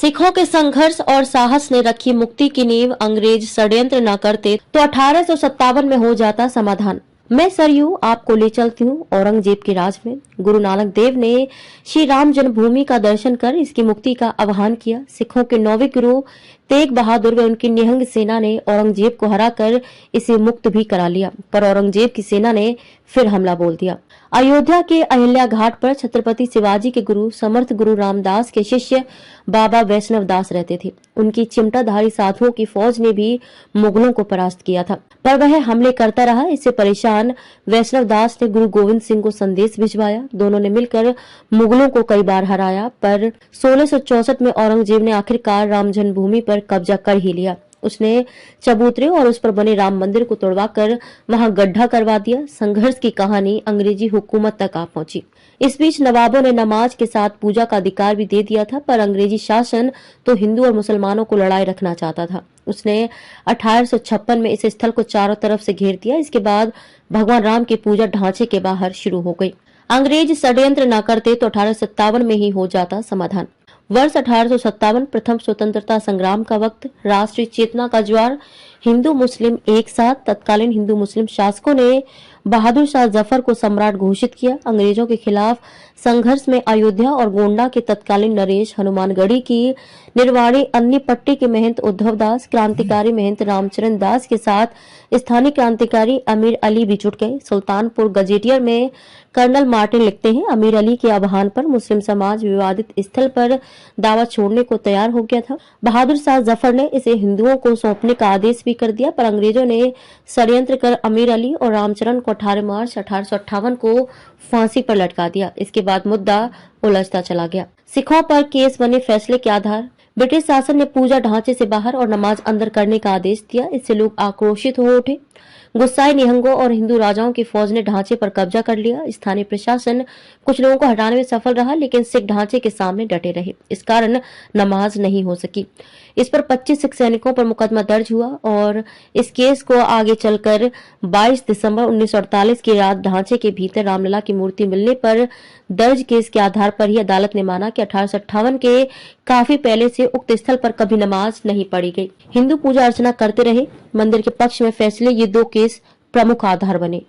सिखों के संघर्ष और साहस ने रखी मुक्ति की नींव। अंग्रेज षड्यंत्र न करते तो 1857 में हो जाता समाधान। मैं सरयू आपको ले चलती हूँ औरंगजेब के राज में। गुरु नानक देव ने श्री राम जन्मभूमि का दर्शन कर इसकी मुक्ति का आह्वान किया। सिखों के 9वें गुरु तेग बहादुर व उनकी निहंग सेना ने औरंगजेब को हराकर इसे मुक्त भी करा लिया, पर औरंगजेब की सेना ने फिर हमला बोल दिया। अयोध्या के अहिल्या घाट पर छत्रपति शिवाजी के गुरु समर्थ गुरु रामदास के शिष्य बाबा वैष्णव दास रहते थे। उनकी चिमटाधारी साधुओं की फौज ने भी मुगलों को परास्त किया था, पर वह हमले करता रहा। इससे परेशान वैष्णव दास ने गुरु गोविंद सिंह को संदेश भिजवाया। दोनों ने मिलकर मुगलों को कई बार हराया, पर 1664 में औरंगजेब ने आखिरकार राम जन्मभूमि पर कब्जा कर ही लिया। उसने चबूतरे और उस पर बने राम मंदिर को तोड़वाकर वहां गड्ढा करवा दिया। संघर्ष की कहानी अंग्रेजी हुकूमत तक आ पहुंची। इस बीच नवाबों ने नमाज के साथ पूजा का अधिकार भी दे दिया था, पर अंग्रेजी शासन तो हिंदू और मुसलमानों को लड़ाई रखना चाहता था। उसने 1856 में इस स्थल को चारों तरफ से घेर दिया। इसके बाद भगवान राम की पूजा ढांचे के बाहर शुरू हो गई। अंग्रेज षड्यंत्र न करते तो 1857 में ही हो जाता समाधान। वर्ष 1857 प्रथम स्वतंत्रता संग्राम का वक्त। राष्ट्रीय चेतना का ज्वार। हिंदू मुस्लिम एक साथ। तत्कालीन हिंदू मुस्लिम शासकों ने बहादुर शाह जफर को सम्राट घोषित किया। अंग्रेजों के खिलाफ संघर्ष में अयोध्या और गोंडा के तत्कालीन नरेश, हनुमानगढ़ी की निर्वाणी अन्नी पट्टी के महंत उद्धव दास, क्रांतिकारी महंत रामचरण दास के साथ स्थानीय क्रांतिकारी अमीर अली भी जुट गए। सुल्तानपुर गजेटियर में कर्नल मार्टिन लिखते हैं, अमीर अली के आह्वान पर मुस्लिम समाज विवादित स्थल पर दावा छोड़ने को तैयार हो गया था। बहादुर शाह जफर ने इसे हिंदुओं को सौंपने का आदेश भी कर दिया, पर अंग्रेजों ने षड्यंत्र कर अमीर अली और रामचरण को 18 मार्च 1858 को फांसी पर लटका दिया। इसके बाद मुद्दा उलझता चला गया। सिखों पर केस बने फैसले के आधार। ब्रिटिश शासन ने पूजा ढांचे से बाहर और नमाज अंदर करने का आदेश दिया। इससे लोग आक्रोशित हो उठे। गुस्साए निहंगों और हिंदू राजाओं की फौज ने ढांचे पर कब्जा कर लिया। स्थानीय प्रशासन कुछ लोगों को हटाने में सफल रहा, लेकिन सिख ढांचे के सामने डटे रहे। इस कारण नमाज नहीं हो सकी। इस पर 25 सिख सैनिकों पर मुकदमा दर्ज हुआ और इस केस को आगे चलकर 22 दिसंबर 1948 की रात ढांचे के भीतर रामलला की मूर्ति मिलने पर दर्ज केस के आधार पर ही अदालत ने माना कि 1858 के काफी पहले से उक्त स्थल पर कभी नमाज नहीं पढ़ी गई। हिंदू पूजा अर्चना करते रहे। मंदिर के पक्ष में फैसले ये दो केस प्रमुख आधार बने।